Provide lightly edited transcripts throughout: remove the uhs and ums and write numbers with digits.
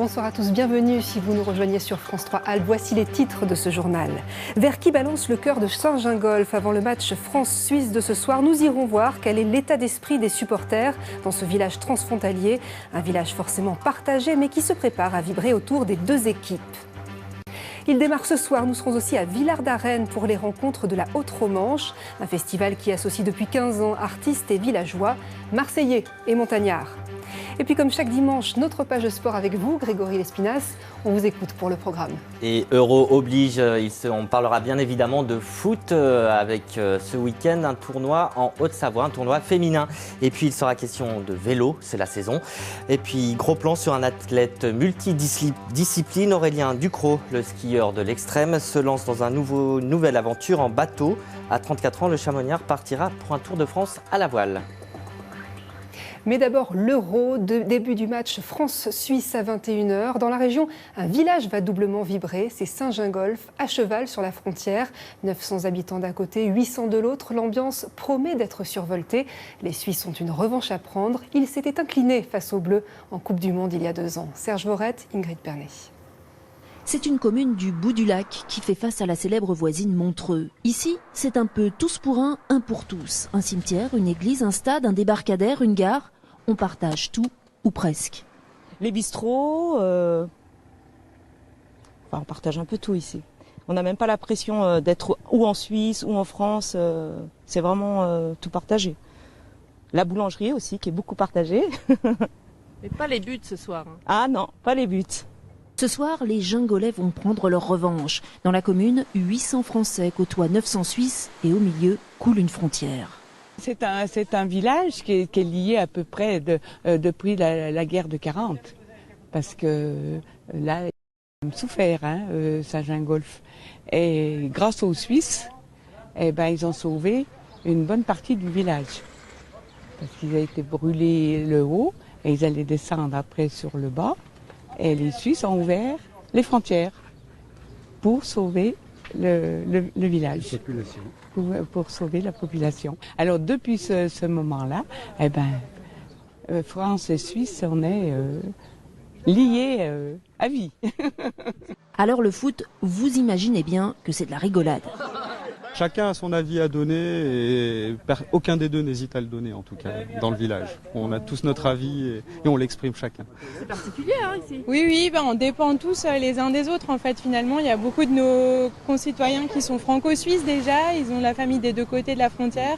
Bonsoir à tous, bienvenue si vous nous rejoignez sur France 3 Alpes. Voici les titres de ce journal. Vers qui balance le cœur de Saint-Gingolph avant le match France-Suisse de ce soir? Nous irons voir quel est l'état d'esprit des supporters dans ce village transfrontalier. Un village forcément partagé mais qui se prépare à vibrer autour des deux équipes. Il démarre ce soir, nous serons aussi à Villard-d'Arène pour les rencontres de la Haute-Romanche, un festival qui associe depuis 15 ans artistes et villageois, marseillais et montagnards. Et puis comme chaque dimanche, notre page de sport avec vous, Grégory Lespinasse, on vous écoute pour le programme. Et Euro oblige, on parlera bien évidemment de foot avec ce week-end un tournoi en Haute-Savoie, un tournoi féminin. Et puis il sera question de vélo, c'est la saison. Et puis gros plan sur un athlète multidiscipline, Aurélien Ducrot, le skieur de l'extrême, se lance dans une nouvelle aventure en bateau. À 34 ans, le Chamonniard partira pour un Tour de France à la voile. Mais d'abord, l'Euro, début du match France-Suisse à 21h. Dans la région, un village va doublement vibrer, c'est Saint-Gingolph, à cheval sur la frontière. 900 habitants d'un côté, 800 de l'autre. L'ambiance promet d'être survoltée. Les Suisses ont une revanche à prendre. Ils s'étaient inclinés face aux Bleus en Coupe du Monde il y a 2 ans. Serge Vorette, Ingrid Pernet. C'est une commune du bout du lac qui fait face à la célèbre voisine Montreux. Ici, c'est un peu tous pour un pour tous. Un cimetière, une église, un stade, un débarcadère, une gare. On partage tout, ou presque. Les bistrots, on partage un peu tout ici. On n'a même pas la pression d'être ou en Suisse ou en France. C'est vraiment tout partagé. La boulangerie aussi, qui est beaucoup partagée. Mais pas les buts ce soir. Ah non, pas les buts. Ce soir, les Gingolais vont prendre leur revanche. Dans la commune, 800 Français côtoient 900 Suisses et au milieu coule une frontière. C'est un village qui est lié à peu près depuis la guerre de 40. Parce que là, ils ont souffert, Saint-Gingolph. Et grâce aux Suisses, ils ont sauvé une bonne partie du village. Parce qu'ils avaient été brûlés le haut et ils allaient descendre après sur le bas. Et les Suisses ont ouvert les frontières pour sauver le village, pour sauver la population. Alors depuis ce moment-là, France et Suisse, on est liés à vie. Alors le foot, vous imaginez bien que c'est de la rigolade. Chacun a son avis à donner et aucun des deux n'hésite à le donner en tout cas dans le village. On a tous notre avis et on l'exprime chacun. C'est particulier ici. Oui, on dépend tous les uns des autres en fait finalement. Il y a beaucoup de nos concitoyens qui sont franco-suisses déjà, ils ont la famille des deux côtés de la frontière.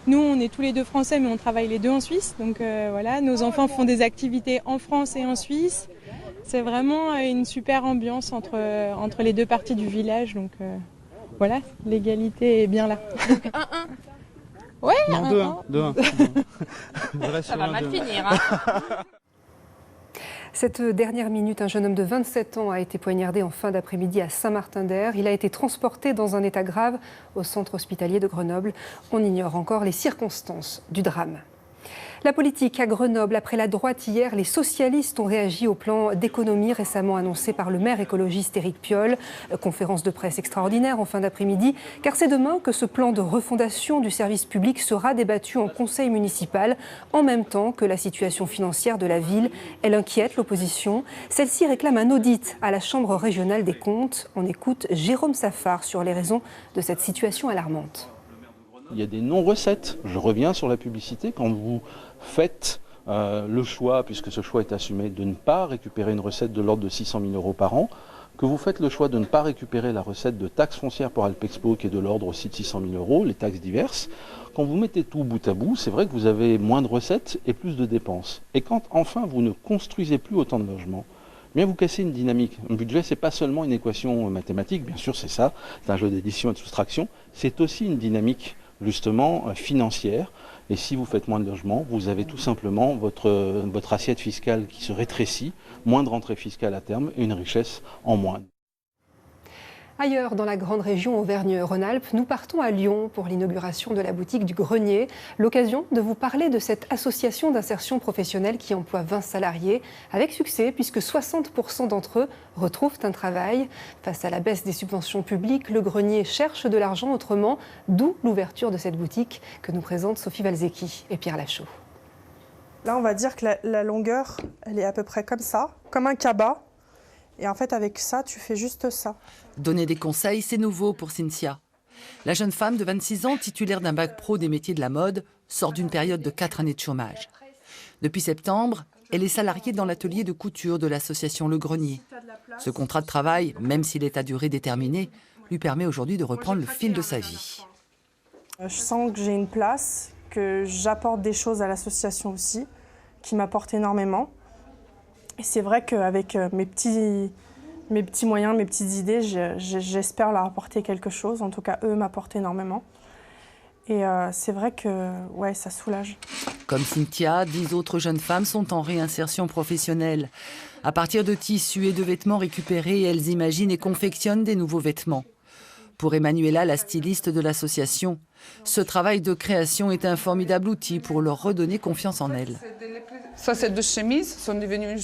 Nous on est tous les deux français mais on travaille les deux en Suisse. Donc voilà, nos enfants font des activités en France et en Suisse. C'est vraiment une super ambiance entre les deux parties du village. Donc voilà, l'égalité est bien là. 1-1. Ouais, non, 2-1. Ça va mal finir. Cette dernière minute, un jeune homme de 27 ans a été poignardé en fin d'après-midi à Saint-Martin-d'Air. Il a été transporté dans un état grave au centre hospitalier de Grenoble. On ignore encore les circonstances du drame. La politique à Grenoble, après la droite hier, les socialistes ont réagi au plan d'économie récemment annoncé par le maire écologiste Éric Piolle. Conférence de presse extraordinaire en fin d'après-midi, car c'est demain que ce plan de refondation du service public sera débattu en conseil municipal, en même temps que la situation financière de la ville. Elle inquiète l'opposition. Celle-ci réclame un audit à la Chambre régionale des comptes. On écoute Jérôme Safar sur les raisons de cette situation alarmante. Il y a des non-recettes. Je reviens sur la publicité. Quand vous faites le choix, puisque ce choix est assumé, de ne pas récupérer une recette de l'ordre de 600 000 € par an, que vous faites le choix de ne pas récupérer la recette de taxes foncières pour Alpexpo, qui est de l'ordre aussi de 600 000 €, les taxes diverses, quand vous mettez tout bout à bout, c'est vrai que vous avez moins de recettes et plus de dépenses. Et quand enfin vous ne construisez plus autant de logements, bien vous cassez une dynamique. Un budget, c'est pas seulement une équation mathématique, bien sûr c'est ça, c'est un jeu d'addition et de soustraction, c'est aussi une dynamique justement financière. Et si vous faites moins de logements, vous avez tout simplement votre assiette fiscale qui se rétrécit, moins de rentrée fiscale à terme et une richesse en moins. Ailleurs, dans la grande région Auvergne-Rhône-Alpes, nous partons à Lyon pour l'inauguration de la boutique du Grenier. L'occasion de vous parler de cette association d'insertion professionnelle qui emploie 20 salariés, avec succès puisque 60% d'entre eux retrouvent un travail. Face à la baisse des subventions publiques, le Grenier cherche de l'argent autrement, d'où l'ouverture de cette boutique que nous présente Sophie Valzecchi et Pierre Lachaud. Là, on va dire que la longueur, elle est à peu près comme ça, comme un cabas. Et en fait, avec ça, tu fais juste ça. Donner des conseils, c'est nouveau pour Cynthia. La jeune femme de 26 ans, titulaire d'un bac pro des métiers de la mode, sort d'une période de 4 années de chômage. Depuis septembre, elle est salariée dans l'atelier de couture de l'association Le Grenier. Ce contrat de travail, même s'il est à durée déterminée, lui permet aujourd'hui de reprendre le fil de sa vie. Je sens que j'ai une place, que j'apporte des choses à l'association aussi, qui m'apportent énormément. Et c'est vrai qu'avec mes petits moyens, mes petites idées, j'espère leur apporter quelque chose. En tout cas, eux m'apportent énormément. Et c'est vrai que ouais, ça soulage. Comme Cynthia, 10 autres jeunes femmes sont en réinsertion professionnelle. À partir de tissus et de vêtements récupérés, elles imaginent et confectionnent des nouveaux vêtements. Pour Emmanuela, la styliste de l'association, ce travail de création est un formidable outil pour leur redonner confiance en elles. Ça, ces 2 chemises sont devenues...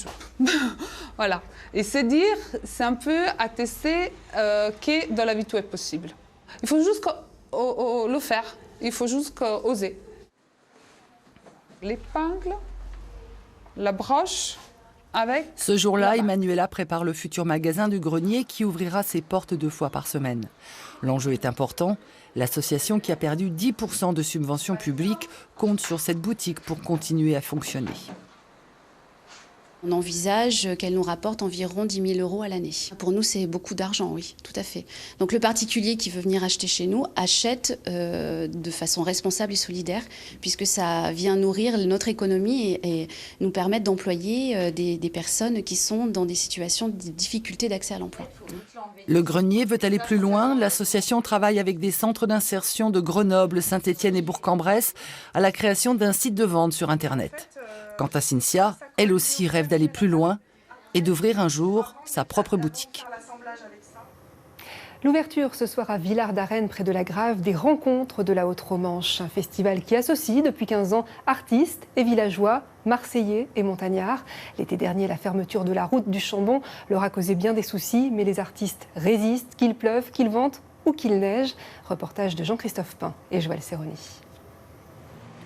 voilà. Et c'est dire, c'est un peu attester que dans la vie tout est possible. Il faut juste le faire, il faut juste oser. L'épingle, la broche, avec... Ce jour-là, Emmanuela prépare le futur magasin du Grenier qui ouvrira ses portes 2 fois par semaine. L'enjeu est important. L'association, qui a perdu 10% de subventions publiques, compte sur cette boutique pour continuer à fonctionner. On envisage qu'elle nous rapporte environ 10 000 € à l'année. Pour nous, c'est beaucoup d'argent, oui, tout à fait. Donc le particulier qui veut venir acheter chez nous achète de façon responsable et solidaire, puisque ça vient nourrir notre économie et nous permettre d'employer des personnes qui sont dans des situations de difficulté d'accès à l'emploi. Le Grenier veut aller plus loin. L'association travaille avec des centres d'insertion de Grenoble, Saint-Étienne et Bourg-en-Bresse à la création d'un site de vente sur Internet. Quant à Cynthia, elle aussi rêve d'aller plus loin et d'ouvrir un jour sa propre boutique. L'ouverture ce soir à Villard-d'Arène, près de la Grave, des Rencontres de la Haute-Romanche. Un festival qui associe depuis 15 ans artistes et villageois, marseillais et montagnards. L'été dernier, la fermeture de la route du Chambon leur a causé bien des soucis, mais les artistes résistent, qu'il pleuve, qu'il vente ou qu'il neige. Reportage de Jean-Christophe Pain et Joël Serroni.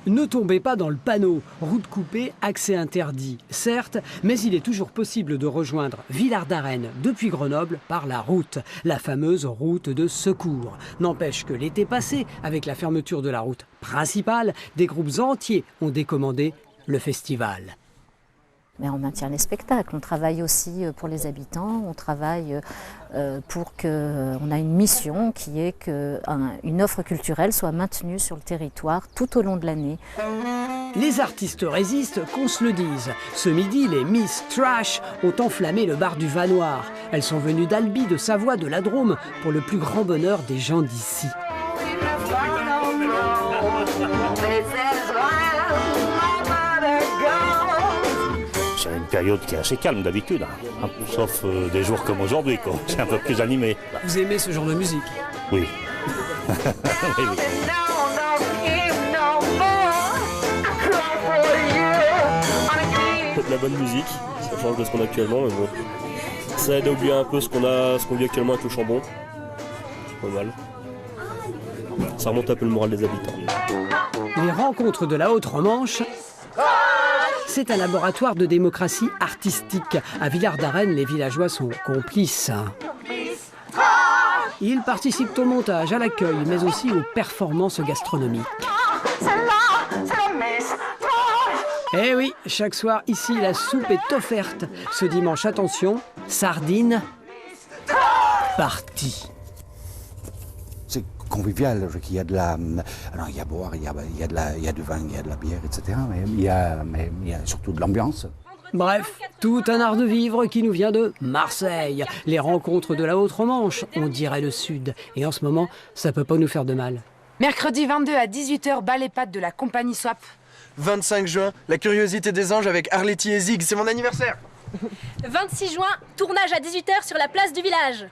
Ne tombez pas dans le panneau, route coupée, accès interdit. Certes, mais il est toujours possible de rejoindre Villard-d'Arène depuis Grenoble par la route, la fameuse route de secours. N'empêche que l'été passé, avec la fermeture de la route principale, des groupes entiers ont décommandé le festival. Mais on maintient les spectacles, on travaille aussi pour les habitants, on travaille pour que... On a une mission qui est qu'une offre culturelle soit maintenue sur le territoire tout au long de l'année. Les artistes résistent, qu'on se le dise. Ce midi, les Miss Trash ont enflammé le bar du Vanoir. Elles sont venues d'Albi, de Savoie, de la Drôme, pour le plus grand bonheur des gens d'ici. C'est une période qui est assez calme d'habitude, hein. Sauf des jours comme aujourd'hui, quoi. C'est un peu plus animé. Vous aimez ce genre de musique? Oui. Oui, oui. C'est de la bonne musique, ça change de ce qu'on a actuellement, mais bon. Ça aide à oublier un peu ce qu'on vit actuellement avec le Chambon. Pas mal. Ça remonte un peu le moral des habitants. Les Rencontres de la Haute-Romanche, c'est un laboratoire de démocratie artistique. À Villard-d'Arène, les villageois sont complices. Ils participent au montage, à l'accueil, mais aussi aux performances gastronomiques. Eh oui, chaque soir, ici, la soupe est offerte. Ce dimanche, attention, sardines, partie. C'est convivial, il y a de la... Alors, il y a à boire, il y a du vin, il y a de la bière, etc. Mais il y a surtout de l'ambiance. Bref, tout un art de vivre qui nous vient de Marseille. Les Rencontres de la Haute-Romanche, on dirait le Sud. Et en ce moment, ça peut pas nous faire de mal. Mercredi 22 à 18h, bal et pâtes de la compagnie Swap. 25 juin, la curiosité des anges avec Arletty et Zig, c'est mon anniversaire. 26 juin, tournage à 18h sur la place du village.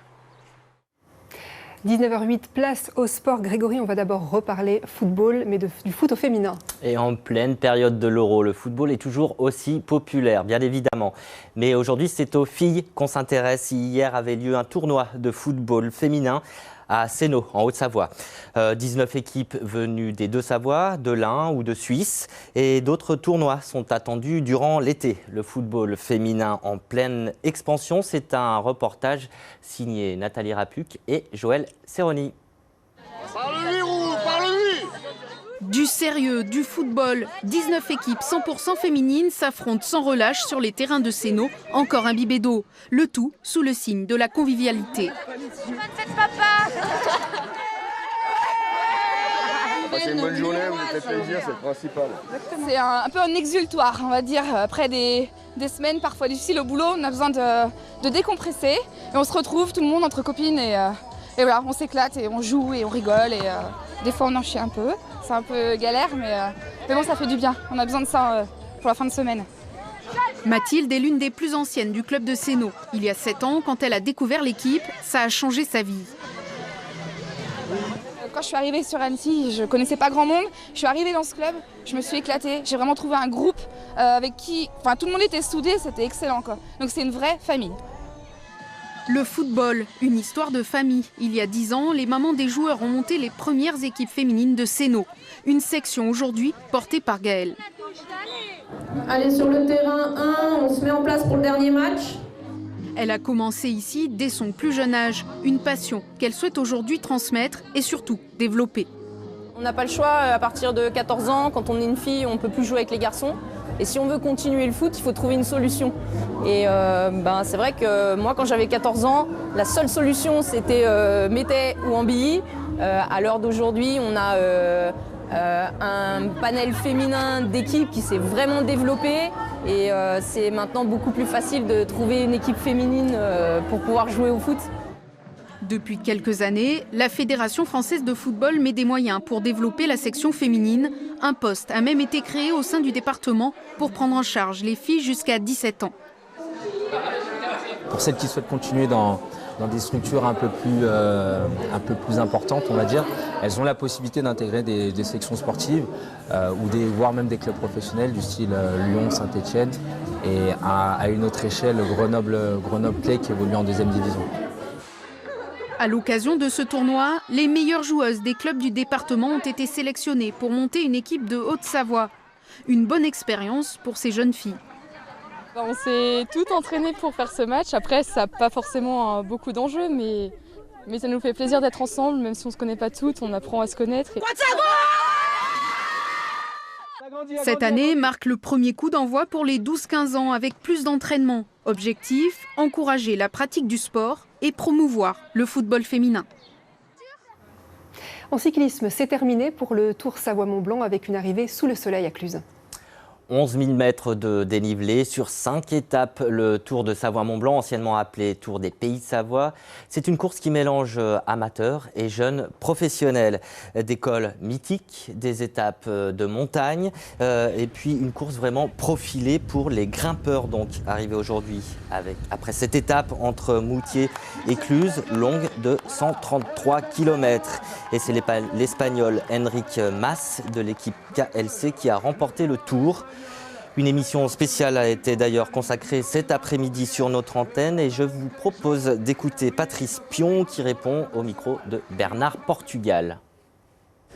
19h08, place au sport. Grégory, on va d'abord reparler football, mais du foot au féminin. Et en pleine période de l'Euro, le football est toujours aussi populaire, bien évidemment. Mais aujourd'hui, c'est aux filles qu'on s'intéresse. Hier avait lieu un tournoi de football féminin à Sénaux, en Haute-Savoie. 19 équipes venues des Deux-Savoies, de l'Ain ou de Suisse. Et d'autres tournois sont attendus durant l'été. Le football féminin en pleine expansion, c'est un reportage signé Nathalie Rapuc et Joël Serroni. Parle-lui, Roux, parle-lui! Du sérieux, du football, 19 équipes 100% féminines s'affrontent sans relâche sur les terrains de Sénaux, encore imbibés d'eau. Le tout sous le signe de la convivialité. Passez une bonne journée, vous faites plaisir, c'est le principal. C'est un peu un exutoire, on va dire. Après des semaines parfois difficiles au boulot, on a besoin de décompresser. Et on se retrouve, tout le monde, entre copines, et voilà, on s'éclate et on joue et on rigole. Et des fois, on en chie un peu. C'est un peu galère, mais bon, ça fait du bien. On a besoin de ça pour la fin de semaine. Mathilde est l'une des plus anciennes du club de Sénaux. Il y a 7 ans, quand elle a découvert l'équipe, ça a changé sa vie. Quand je suis arrivée sur Annecy, je ne connaissais pas grand monde. Je suis arrivée dans ce club, je me suis éclatée. J'ai vraiment trouvé un groupe avec qui tout le monde était soudé, c'était excellent, quoi. Donc c'est une vraie famille. Le football, une histoire de famille. Il y a 10 ans, les mamans des joueurs ont monté les premières équipes féminines de Sénaux. Une section aujourd'hui portée par Gaëlle. Allez sur le terrain 1, on se met en place pour le dernier match. Elle a commencé ici dès son plus jeune âge. Une passion qu'elle souhaite aujourd'hui transmettre et surtout développer. On n'a pas le choix, à partir de 14 ans, quand on est une fille, on ne peut plus jouer avec les garçons. Et si on veut continuer le foot, il faut trouver une solution. Et c'est vrai que moi, quand j'avais 14 ans, la seule solution, c'était Métais ou Ambilly. À l'heure d'aujourd'hui, on a un panel féminin d'équipes qui s'est vraiment développé. Et c'est maintenant beaucoup plus facile de trouver une équipe féminine pour pouvoir jouer au foot. Depuis quelques années, la Fédération française de football met des moyens pour développer la section féminine. Un poste a même été créé au sein du département pour prendre en charge les filles jusqu'à 17 ans. Pour celles qui souhaitent continuer dans des structures un peu plus importantes, on va dire, elles ont la possibilité d'intégrer des sections sportives voire même des clubs professionnels du style Lyon, Saint-Etienne et à une autre échelle Grenoble Clay qui évolue en 2e division. À l'occasion de ce tournoi, les meilleures joueuses des clubs du département ont été sélectionnées pour monter une équipe de Haute-Savoie. Une bonne expérience pour ces jeunes filles. On s'est toutes entraînées pour faire ce match. Après, ça n'a pas forcément beaucoup d'enjeux, mais ça nous fait plaisir d'être ensemble, même si on ne se connaît pas toutes, on apprend à se connaître. Cette année marque le premier coup d'envoi pour les 12-15 ans avec plus d'entraînement. Objectif, encourager la pratique du sport et promouvoir le football féminin. En cyclisme, c'est terminé pour le Tour Savoie-Mont-Blanc avec une arrivée sous le soleil à Cluses. 11 000 mètres de dénivelé sur 5 étapes. Le Tour de Savoie-Mont-Blanc, anciennement appelé Tour des Pays de Savoie, c'est une course qui mélange amateurs et jeunes professionnels. Des cols mythiques, des étapes de montagne et puis une course vraiment profilée pour les grimpeurs donc arrivés aujourd'hui après cette étape entre Moutier et Cluses, longue de 133 km. Et c'est l'Espagnol Enric Mas de l'équipe KLC qui a remporté le Tour. Une émission spéciale a été d'ailleurs consacrée cet après-midi sur notre antenne et je vous propose d'écouter Patrice Pion qui répond au micro de Bernard Portugal.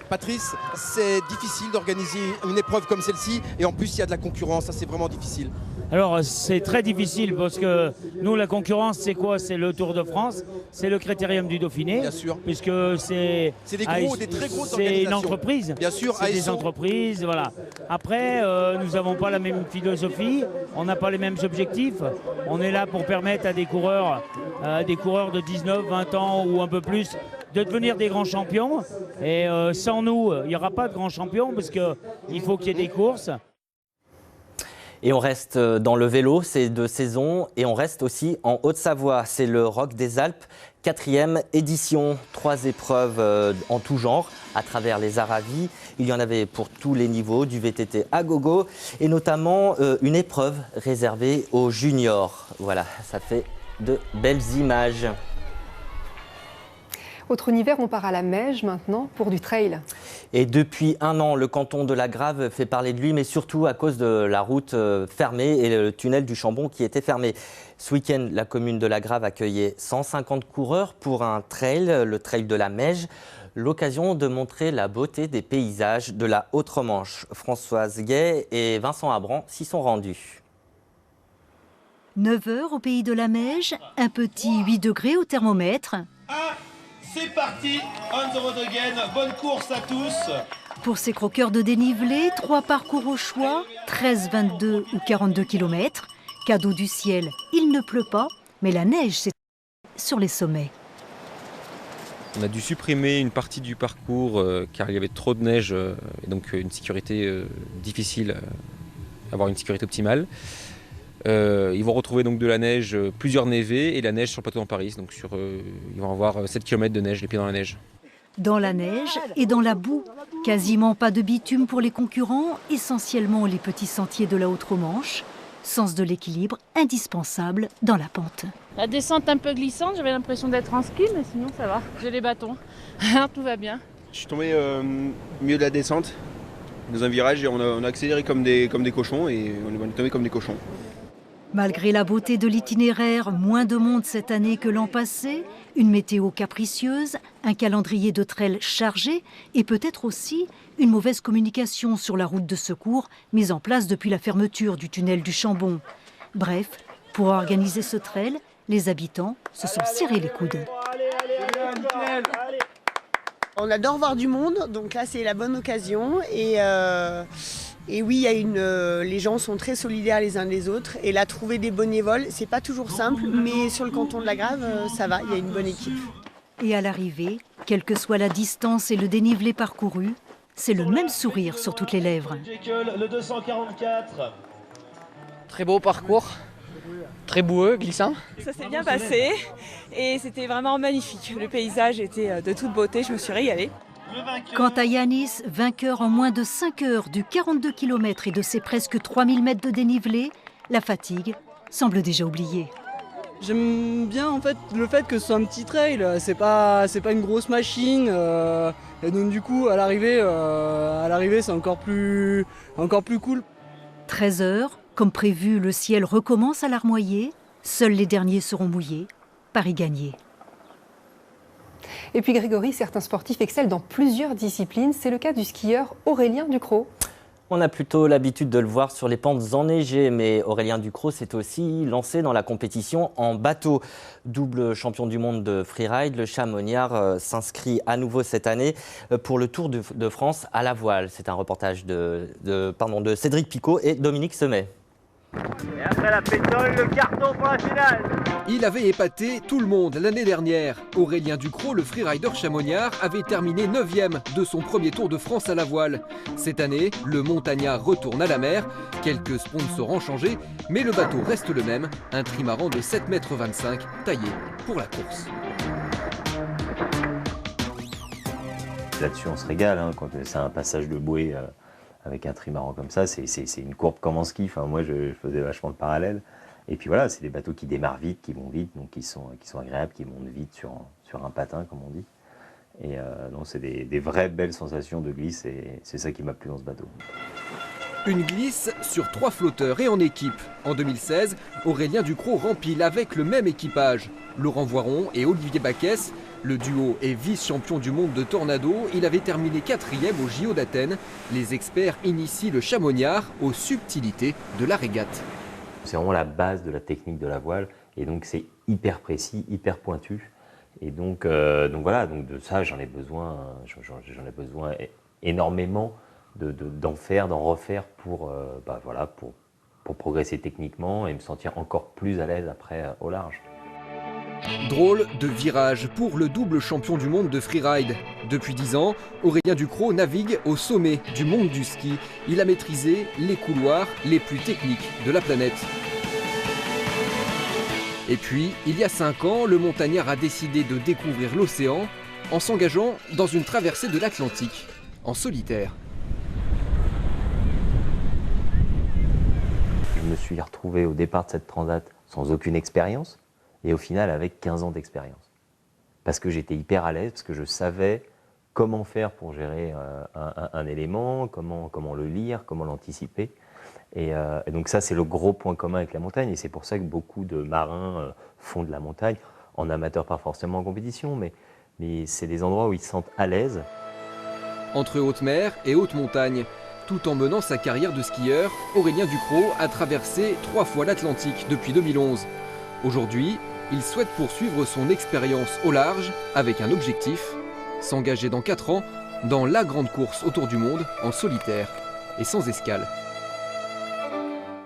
Patrice, c'est difficile d'organiser une épreuve comme celle-ci et en plus il y a de la concurrence, ça c'est vraiment difficile. Alors c'est très difficile parce que nous la concurrence c'est quoi? C'est le Tour de France, c'est le Critérium du Dauphiné. Bien sûr. Puisque c'est des très grosses organisations. C'est une entreprise. Bien sûr. C'est des entreprises, voilà. Après nous n'avons pas la même philosophie, on n'a pas les mêmes objectifs. On est là pour permettre à des coureurs de 19, 20 ans ou un peu plus de devenir des grands champions. Et sans nous, il n'y aura pas de grands champions parce qu'il faut qu'il y ait des courses. Et on reste dans le vélo, c'est de saison, et on reste aussi en Haute-Savoie. C'est le Rock des Alpes, 4e édition. 3 épreuves en tout genre à travers les Aravis. Il y en avait pour tous les niveaux, du VTT à gogo, et notamment une épreuve réservée aux juniors. Voilà, ça fait de belles images. Autre univers, on part à la Meije maintenant pour du trail. Et depuis un an, le canton de la Grave fait parler de lui, mais surtout à cause de la route fermée et le tunnel du Chambon qui était fermé. Ce week-end, la commune de la Grave accueillait 150 coureurs pour un trail, le trail de la Meige. L'occasion de montrer la beauté des paysages de la Haute-Romanche. Françoise Gay et Vincent Abran s'y sont rendus. 9 heures au pays de la Meige, un petit 8 degrés au thermomètre. C'est parti, on the road again, bonne course à tous. Pour ces croqueurs de dénivelé, 3 parcours au choix, 13, 22 ou 42 km. Cadeau du ciel, il ne pleut pas, mais la neige s'est sur les sommets. On a dû supprimer une partie du parcours car il y avait trop de neige et donc une sécurité difficile, avoir une sécurité optimale. Ils vont retrouver donc de la neige, plusieurs névés et la neige sur le plateau d'Amparis. Donc ils vont avoir 7 km de neige, les pieds dans la neige. Dans la neige et dans la boue, quasiment pas de bitume pour les concurrents, essentiellement les petits sentiers de la Haute-Romanche. Sens de l'équilibre indispensable dans la pente. La descente un peu glissante, j'avais l'impression d'être en ski, mais sinon ça va. J'ai les bâtons, tout va bien. Je suis tombé au milieu de la descente, dans un virage, et on a accéléré comme des cochons, et on est tombé comme des cochons. Malgré la beauté de l'itinéraire, moins de monde cette année que l'an passé, une météo capricieuse, un calendrier de trail chargé et peut-être aussi une mauvaise communication sur la route de secours mise en place depuis la fermeture du tunnel du Chambon. Bref, pour organiser ce trail, les habitants se sont serrés les coudes. On adore voir du monde, donc là c'est la bonne occasion et oui, les gens sont très solidaires les uns des autres et là trouver des bénévoles, c'est pas toujours simple, mais sur le canton de la Grave, ça va, il y a une bonne équipe. Et à l'arrivée, quelle que soit la distance et le dénivelé parcouru, c'est le même sourire sur toutes les lèvres. Le 244. Très beau parcours, très boueux, glissant. Ça s'est bien passé et c'était vraiment magnifique. Le paysage était de toute beauté, je me suis régalée. Quant à Yanis, vainqueur en moins de 5 heures du 42 km et de ses presque 3000 mètres de dénivelé, la fatigue semble déjà oubliée. J'aime bien en fait le fait que ce soit un petit trail, c'est pas une grosse machine et donc du coup à l'arrivée c'est encore plus cool. 13 heures, comme prévu, le ciel recommence à larmoyer, seuls les derniers seront mouillés, Paris gagné. Et puis Grégory, certains sportifs excellent dans plusieurs disciplines, c'est le cas du skieur Aurélien Ducrot. On a plutôt l'habitude de le voir sur les pentes enneigées, mais Aurélien Ducrot s'est aussi lancé dans la compétition en bateau. Double champion du monde de freeride, le Chamonniard s'inscrit à nouveau cette année pour le Tour de France à la voile. C'est un reportage de Cédric Picot et Dominique Semet. Et après la pétole, le carton pour la finale. Il avait épaté tout le monde l'année dernière. Aurélien Ducrot, le freerider chamonniard, avait terminé 9e de son premier Tour de France à la voile. Cette année, le montagnard retourne à la mer. Quelques sponsors ont changé, mais le bateau reste le même. Un trimaran de 7,25 m taillé pour la course. Là-dessus, on se régale, hein, quand c'est un passage de bouée avec un trimaran comme ça, c'est une courbe comme en ski. Enfin, moi, je faisais vachement le parallèle. Et puis voilà, c'est des bateaux qui démarrent vite, qui vont vite, donc qui sont agréables, qui montent vite sur un patin, comme on dit. Et donc c'est des vraies belles sensations de glisse, et c'est ça qui m'a plu dans ce bateau. Une glisse sur 3 flotteurs et en équipe. En 2016, Aurélien Ducrot rempile avec le même équipage. Laurent Voiron et Olivier Baquès, le duo est vice-champion du monde de tornado. Il avait terminé 4e au JO d'Athènes. Les experts initient le chamonniard aux subtilités de la régate. C'est vraiment la base de la technique de la voile, et donc c'est hyper précis, hyper pointu. Et donc voilà, donc de ça j'en ai besoin énormément d'en refaire pour progresser techniquement et me sentir encore plus à l'aise après au large. Drôle de virage pour le double champion du monde de freeride. Depuis 10 ans, Aurélien Ducrot navigue au sommet du monde du ski. Il a maîtrisé les couloirs les plus techniques de la planète. Et puis, il y a 5 ans, le montagnard a décidé de découvrir l'océan en s'engageant dans une traversée de l'Atlantique, en solitaire. Je me suis retrouvé au départ de cette transat sans aucune expérience, et au final avec 15 ans d'expérience. Parce que j'étais hyper à l'aise, parce que je savais comment faire pour gérer un élément, comment le lire, comment l'anticiper. Et donc ça, c'est le gros point commun avec la montagne. Et c'est pour ça que beaucoup de marins font de la montagne, en amateur, pas forcément en compétition, mais c'est des endroits où ils se sentent à l'aise. Entre haute mer et haute montagne, tout en menant sa carrière de skieur, Aurélien Ducrot a traversé 3 fois l'Atlantique depuis 2011. Aujourd'hui, il souhaite poursuivre son expérience au large avec un objectif, s'engager dans 4 ans dans la grande course autour du monde en solitaire et sans escale.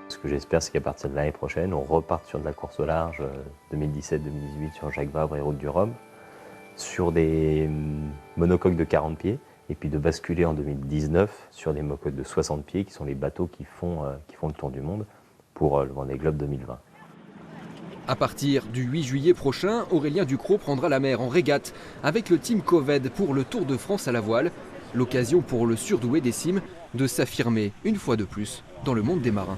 Ce que j'espère, c'est qu'à partir de l'année prochaine, on reparte sur de la course au large 2017-2018 sur Jacques Vabre et Route du Rhum, sur des monocoques de 40 pieds, et puis de basculer en 2019 sur des monocoques de 60 pieds, qui sont les bateaux qui font le tour du monde pour le Vendée Globe 2020. À partir du 8 juillet prochain, Aurélien Ducrot prendra la mer en régate avec le team Coved pour le Tour de France à la voile. L'occasion pour le surdoué des cimes de s'affirmer une fois de plus dans le monde des marins.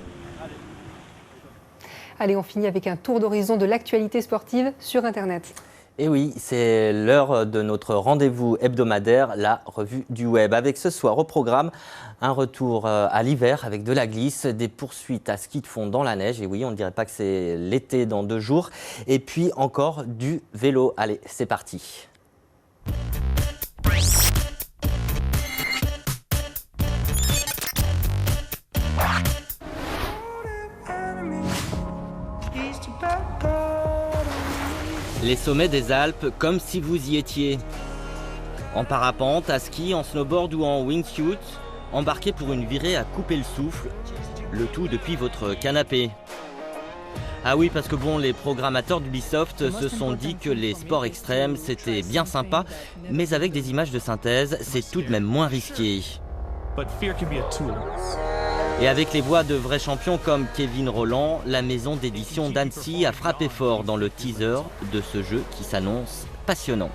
Allez, on finit avec un tour d'horizon de l'actualité sportive sur Internet. Et oui, c'est l'heure de notre rendez-vous hebdomadaire, la revue du web. Avec ce soir au programme, un retour à l'hiver avec de la glisse, des poursuites à ski de fond dans la neige. Et oui, on ne dirait pas que c'est l'été dans 2 jours. Et puis encore du vélo. Allez, c'est parti. Les sommets des Alpes, comme si vous y étiez. En parapente, à ski, en snowboard ou en wingsuit, embarqué pour une virée à couper le souffle, le tout depuis votre canapé. Ah oui, parce que bon, les programmateurs d'Ubisoft se sont dit que les sports extrêmes, c'était bien sympa, mais avec des images de synthèse, c'est tout de même moins risqué. Et avec les voix de vrais champions comme Kevin Rolland, la maison d'édition d'Annecy a frappé fort dans le teaser de ce jeu qui s'annonce passionnant.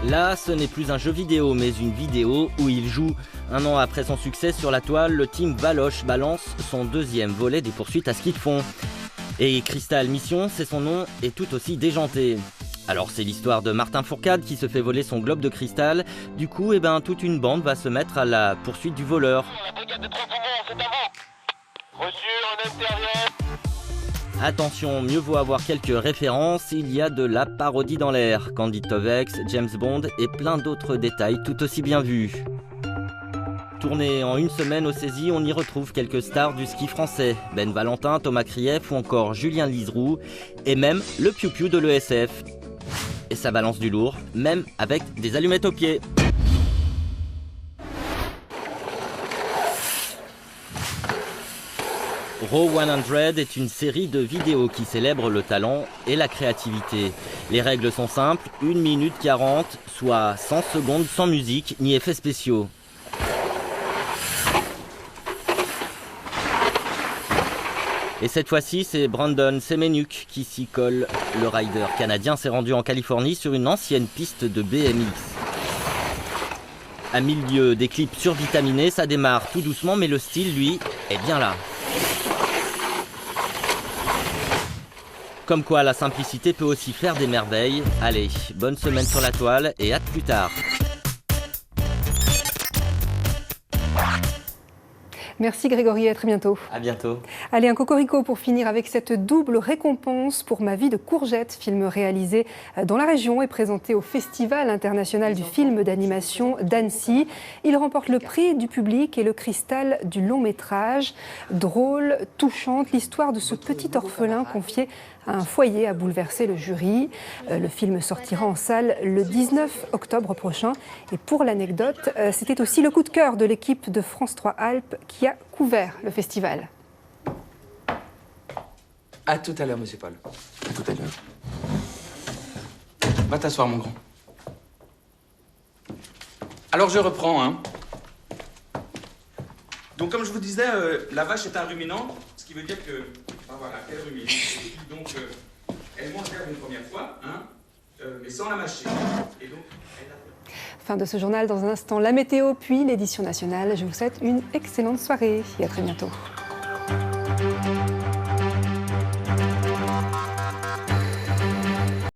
Là, ce n'est plus un jeu vidéo, mais une vidéo où il joue. 1 an après son succès sur la toile, le team Valoche balance son 2e volet des poursuites à ski de fond. Et Crystal Mission, c'est son nom, est tout aussi déjanté. Alors c'est l'histoire de Martin Fourcade qui se fait voler son globe de cristal. Du coup, toute une bande va se mettre à la poursuite du voleur. Attention, mieux vaut avoir quelques références, il y a de la parodie dans l'air. Candide Tovex, James Bond et plein d'autres détails tout aussi bien vus. Tourné en 1 semaine au Saisy, on y retrouve quelques stars du ski français. Ben Valentin, Thomas Krief ou encore Julien Liseroux. Et même le piou-piou de l'ESF. Et ça balance du lourd, même avec des allumettes aux pieds. Raw 100 est une série de vidéos qui célèbre le talent et la créativité. Les règles sont simples, 1 minute 40, soit 100 secondes sans musique ni effets spéciaux. Et cette fois-ci, c'est Brandon Semenuk qui s'y colle. Le rider canadien s'est rendu en Californie sur une ancienne piste de BMX. À milieu des clips survitaminés, ça démarre tout doucement, mais le style, lui, est bien là. Comme quoi, la simplicité peut aussi faire des merveilles. Allez, bonne semaine sur la toile et à plus tard. Merci Grégory, à très bientôt. À bientôt. Allez, un cocorico pour finir avec cette double récompense pour Ma vie de courgette, film réalisé dans la région et présenté au Festival international du film d'animation d'Annecy. Il remporte le prix du public et le cristal du long métrage. Drôle, touchante, l'histoire de ce petit orphelin confié à un foyer a bouleversé le jury. Le film sortira en salle le 19 octobre prochain. Et pour l'anecdote, c'était aussi le coup de cœur de l'équipe de France 3 Alpes qui a couvert le festival. À tout à l'heure, monsieur Paul. À tout à l'heure. Va t'asseoir, mon grand. Alors, je reprends, hein. Donc, comme je vous disais, la vache est un ruminant, ce qui veut dire que... Ah, voilà, elle rumine. Donc, elle mange l'herbe une première fois, hein. mais sans la mâcher. Et donc, Fin de ce journal, dans un instant, la météo, puis l'édition nationale. Je vous souhaite une excellente soirée et à très bientôt.